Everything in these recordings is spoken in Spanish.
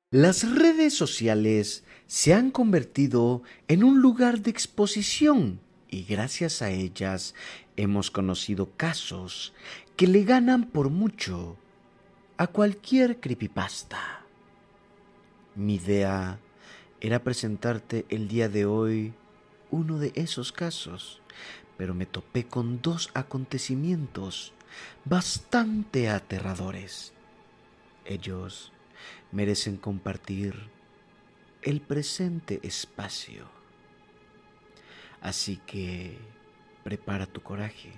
Las redes sociales se han convertido en un lugar de exposición y gracias a ellas hemos conocido casos que le ganan por mucho a cualquier creepypasta. Mi idea era presentarte el día de hoy uno de esos casos, pero me topé con dos acontecimientos bastante aterradores. Ellos merecen compartir el presente espacio. Así que prepara tu coraje,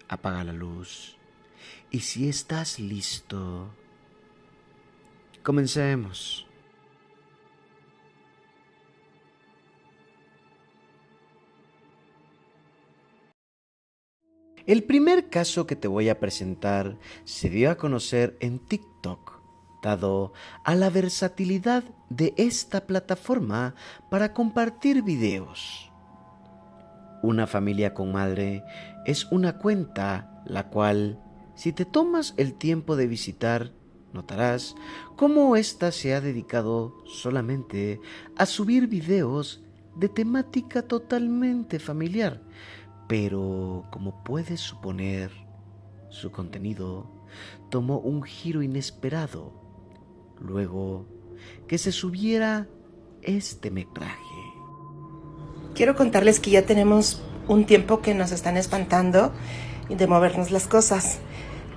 apaga la luz y si estás listo, comencemos. El primer caso que te voy a presentar se dio a conocer en TikTok, dado a la versatilidad de esta plataforma para compartir videos. Una familia con madre es una cuenta la cual, si te tomas el tiempo de visitar, notarás cómo ésta se ha dedicado solamente a subir videos de temática totalmente familiar. Pero, como puedes suponer, su contenido tomó un giro inesperado luego que se subiera este metraje. Quiero contarles que ya tenemos un tiempo que nos están espantando de movernos las cosas.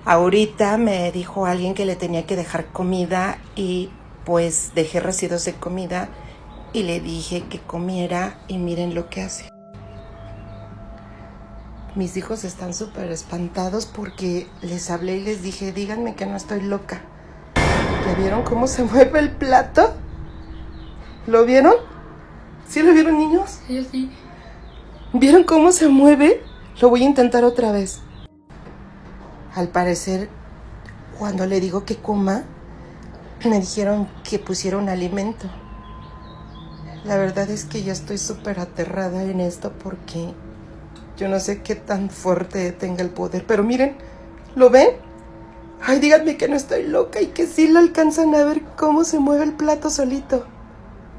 Ahorita me dijo alguien que le tenía que dejar comida y pues dejé residuos de comida y le dije que comiera y miren lo que hace. Mis hijos están súper espantados porque les hablé y les dije, díganme que no estoy loca. ¿Ya vieron cómo se mueve el plato? ¿Lo vieron? ¿Sí lo vieron, niños? Yo sí. ¿Vieron cómo se mueve? Lo voy a intentar otra vez. Al parecer, cuando le digo que coma, me dijeron que pusiera un alimento. La verdad es que ya estoy súper aterrada en esto porque yo no sé qué tan fuerte tenga el poder. Pero miren, ¿lo ven? Ay, díganme que no estoy loca y que sí lo alcanzan a ver cómo se mueve el plato solito.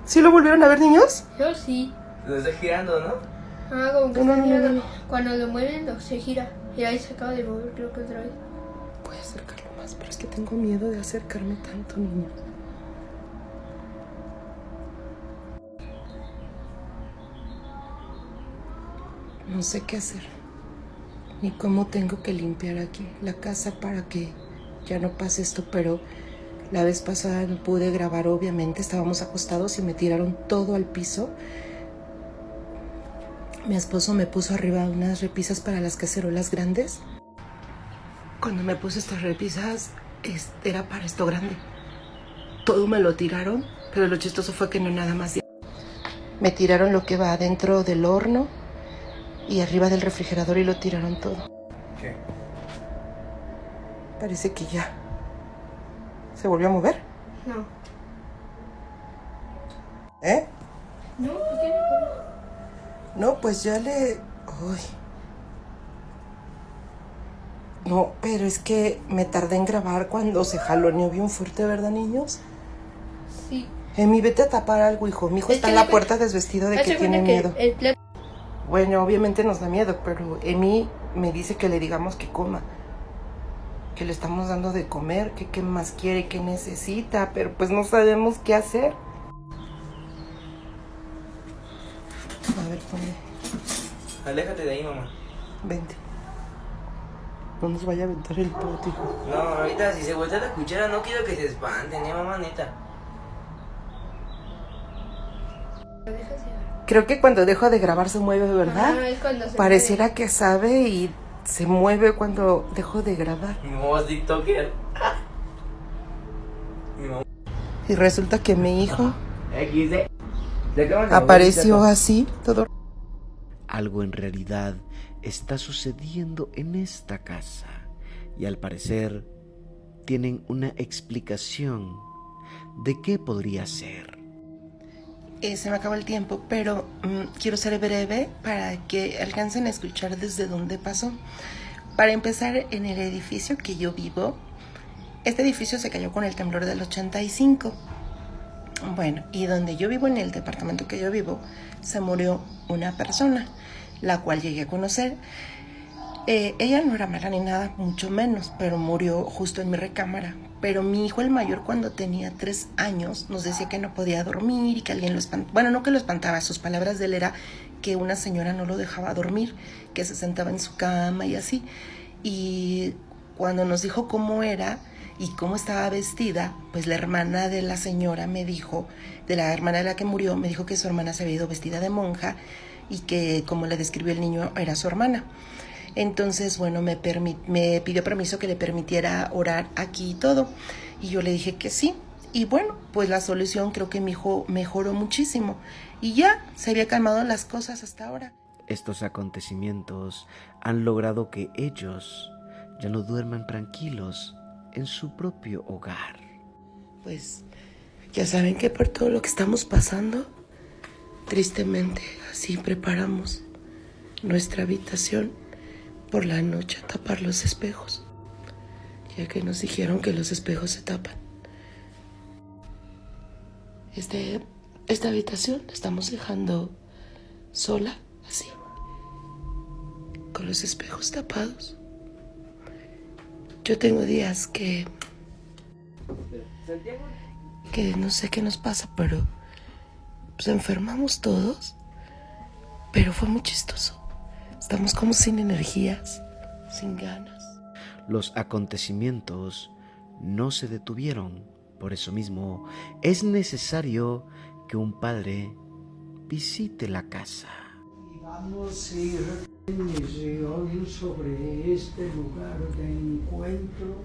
¿Sí lo volvieron a ver, niños? Yo sí. Lo está girando, ¿no? Ah, como que No, está no, no, girando. no, no. Cuando lo mueven, se gira. Y ahí se acaba de mover, creo que otra vez. Voy a acercarlo más, pero es que tengo miedo de acercarme tanto, niños. No sé qué hacer, ni cómo tengo que limpiar aquí la casa para que ya no pase esto, pero la vez pasada no pude grabar, obviamente, estábamos acostados y me tiraron todo al piso. Mi esposo me puso arriba unas repisas para las cacerolas grandes. Cuando me puse estas repisas, era para esto grande. Todo me lo tiraron, pero lo chistoso fue que no nada más. Me tiraron lo que va adentro del horno y arriba del refrigerador y lo tiraron todo. ¿Qué? Parece que ya. ¿Se volvió a mover? No. ¿Eh? No, ¿por qué no? No, pues ya le... Uy. No, pero es que me tardé en grabar cuando se jaloneó bien fuerte, ¿verdad, niños? Sí. Emi, vete a tapar algo, hijo. Mi hijo Es está que en la me- puerta desvestido de que Hace tiene cuenta que miedo. el plato. Bueno, obviamente nos da miedo, pero Emi me dice que le digamos que coma. Que le estamos dando de comer, que qué más quiere, que necesita, pero pues no sabemos qué hacer. A ver, ponle. Aléjate de ahí, mamá. Vente. No nos vaya a aventar el plato, hijo. No, ahorita si se voltea la cuchara no quiero que se espanten, mamá, neta. Lo dejas llevar. Creo que cuando dejo de grabar se mueve, ¿verdad? Ah, es cuando se Pareciera que sabe y se mueve cuando dejo de grabar. Mi mamá es TikToker. Mi mamá. Y resulta que mi hijo XD. Se acaban de apareció mover, así, todo. Algo en realidad está sucediendo en esta casa y al parecer tienen una explicación de qué podría ser. Se me acabó el tiempo, pero quiero ser breve para que alcancen a escuchar desde dónde pasó. Para empezar, en el edificio que yo vivo, Este edificio se cayó con el temblor del 85. Bueno, y donde yo vivo, en el departamento que yo vivo, se murió una persona, la cual llegué a conocer. Ella no era mala ni nada, mucho menos, pero murió justo en mi recámara. Pero mi hijo el mayor, cuando tenía 3 años, nos decía que no podía dormir y que alguien lo espantaba. Bueno, no que lo espantaba, sus palabras de él era que una señora no lo dejaba dormir, que se sentaba en su cama y así. Y cuando nos dijo cómo era y cómo estaba vestida, pues la hermana de la señora me dijo, de la hermana de la que murió, me dijo que su hermana se había ido vestida de monja y que como le describió el niño era su hermana. Entonces, bueno, me pidió permiso que le permitiera orar aquí y todo. Y yo le dije que sí. Y bueno, pues la solución, creo que mi hijo mejoró muchísimo. Y ya se había calmado las cosas hasta ahora. Estos acontecimientos han logrado que ellos ya no duerman tranquilos en su propio hogar. Pues ya saben que por todo lo que estamos pasando, tristemente así preparamos nuestra habitación por la noche a tapar los espejos, ya que nos dijeron que los espejos se tapan. Esta habitación la estamos dejando sola, así, con los espejos tapados. Yo tengo días que no sé qué nos pasa, pero pues enfermamos todos, pero fue muy chistoso. Estamos como sin energías, sin ganas. Los acontecimientos no se detuvieron. Por eso mismo es necesario que un padre visite la casa. Y vamos a ir hoy sobre este lugar de encuentro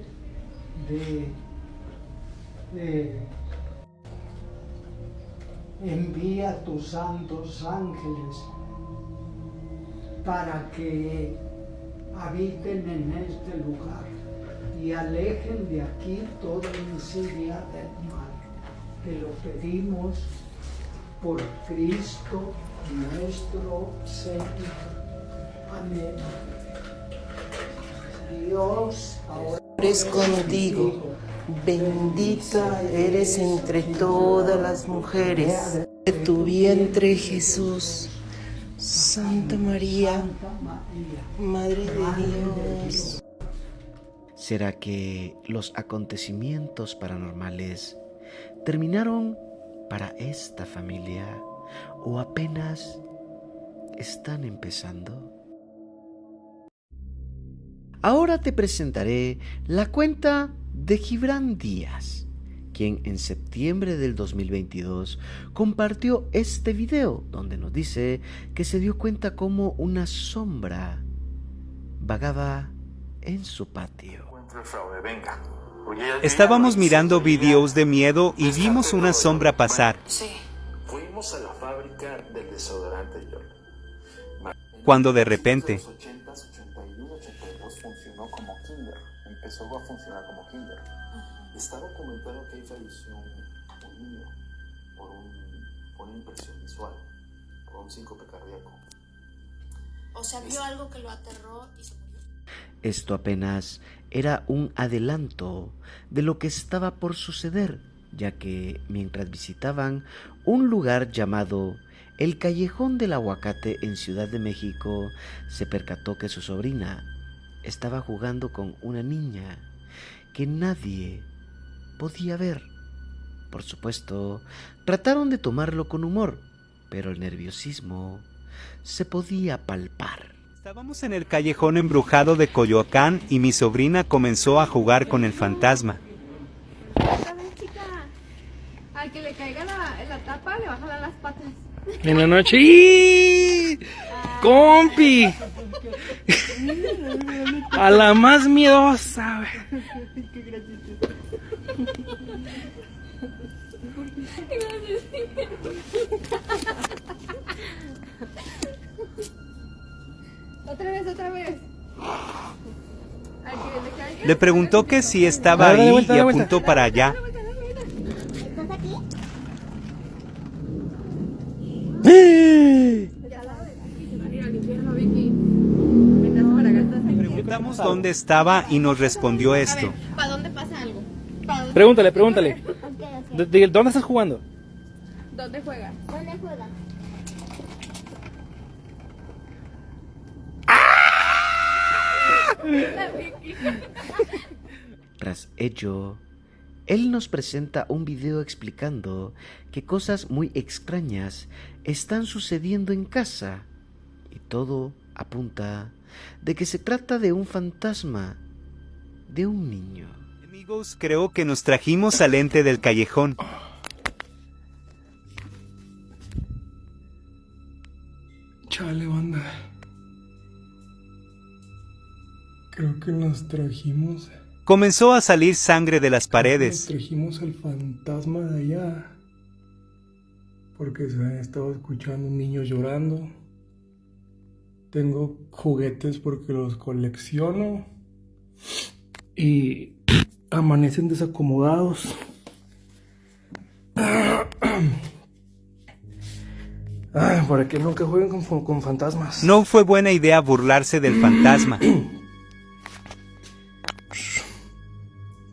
envía tus santos ángeles para que habiten en este lugar y alejen de aquí toda insidia del mal. Te lo pedimos por Cristo nuestro Señor. Amén. Dios ahora Es contigo, bendita eres entre todas las mujeres. De tu vientre, Jesús. Santa María, Madre de Dios. ¿Será que los acontecimientos paranormales terminaron para esta familia o apenas están empezando? Ahora te presentaré la cuenta de Gibran Díaz, quien en septiembre del 2022 compartió este video donde nos dice que se dio cuenta cómo una sombra vagaba en su patio. Estábamos mirando videos de miedo y vimos una sombra pasar. Fuimos a la fábrica del desodorante York. Cuando de repente, 81, 82 funcionó como Kinder. Empezó a funcionar como Kinder. Está documentado que ahí falleció un niño por una impresión visual, por un síncope cardíaco. O sea, vio algo que lo aterró y se murió. Esto apenas era un adelanto de lo que estaba por suceder, ya que mientras visitaban un lugar llamado el Callejón del Aguacate en Ciudad de México, se percató que su sobrina estaba jugando con una niña que nadie podía ver. Por supuesto, trataron de tomarlo con humor, pero el nerviosismo se podía palpar. estábamos en el callejón embrujado de Coyoacán y mi sobrina comenzó a jugar con el fantasma. ¿Sabes, chica? Al que le caiga la tapa, le va a jalar las patas. En la noche. ¡Y! ¡Compi! A la más miedosa, güey. Qué gracioso. Otra vez. Al que le caiga. Le preguntó que si estaba Dale ahí vuelta, y dale vuelta. apuntó para allá. ¿Estás aquí? Ya la ves. Se van a ir al infierno, Vicky. Vengas para acá, estás aquí. Preguntamos dónde estaba y nos respondió A esto. ver, ¿para dónde pasa algo? Pregúntale. Ok. ¿Dónde estás jugando? ¿Dónde juega? ¿Dónde juega? Tras ello, él nos presenta un video explicando que cosas muy extrañas están sucediendo en casa y todo apunta de que se trata de un fantasma de un niño. Amigos, creo que nos trajimos al ente del callejón. Chale, banda. Creo que nos trajimos... Comenzó a salir sangre de las paredes. Nos trajimos al fantasma de allá. Porque se ha estado escuchando un niño llorando. Tengo juguetes porque los colecciono. Y amanecen desacomodados. Para que nunca jueguen con fantasmas. No fue buena idea burlarse del fantasma.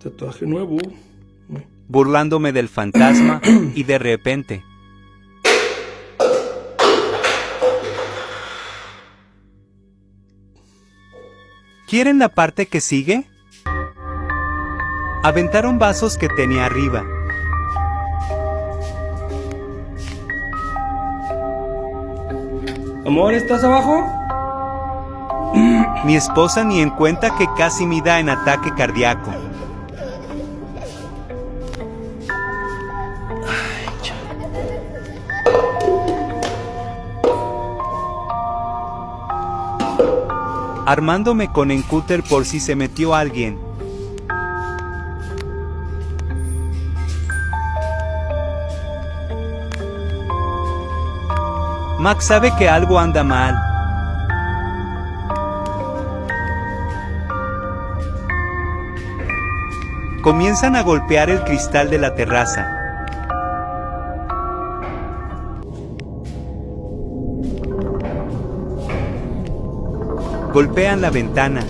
Tatuaje nuevo. Burlándome del fantasma y de repente... ¿Quieren la parte que sigue? Aventaron vasos que tenía arriba. Amor, ¿estás abajo? Mi esposa ni en cuenta que casi me da en ataque cardíaco. Armándome con encúter por si se metió alguien. Max sabe que algo anda mal. Comienzan a golpear el cristal de la terraza. Golpean la ventana.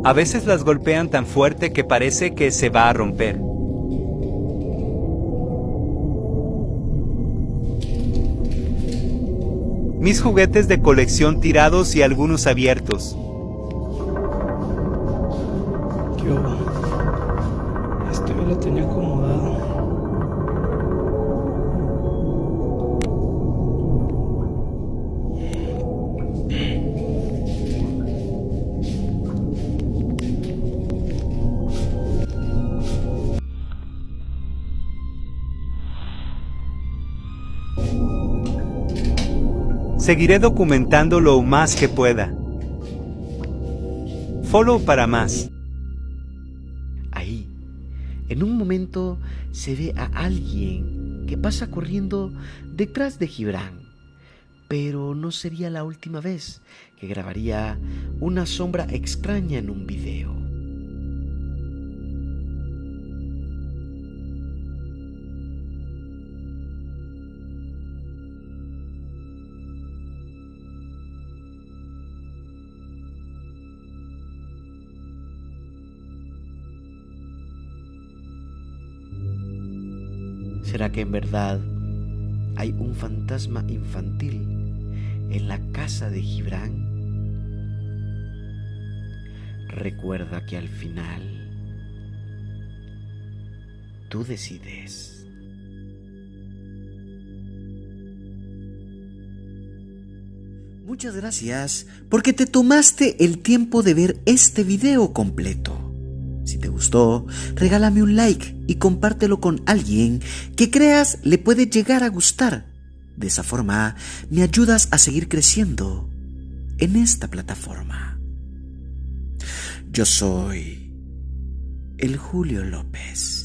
A veces las golpean tan fuerte que parece que se va a romper. Mis juguetes de colección tirados y algunos abiertos. Yo... me lo tenía acomodado. Seguiré documentando lo más que pueda. Follow para más. Ahí, en un momento, se ve a alguien que pasa corriendo detrás de Gibran. Pero no sería la última vez que grabaría una sombra extraña en un video. ¿Será que en verdad hay un fantasma infantil en la casa de Gibran? Recuerda que al final tú decides. Muchas gracias porque te tomaste el tiempo de ver este video completo. Si te gustó, regálame un like y compártelo con alguien que creas le puede llegar a gustar. De esa forma me ayudas a seguir creciendo en esta plataforma. Yo soy el Julio López.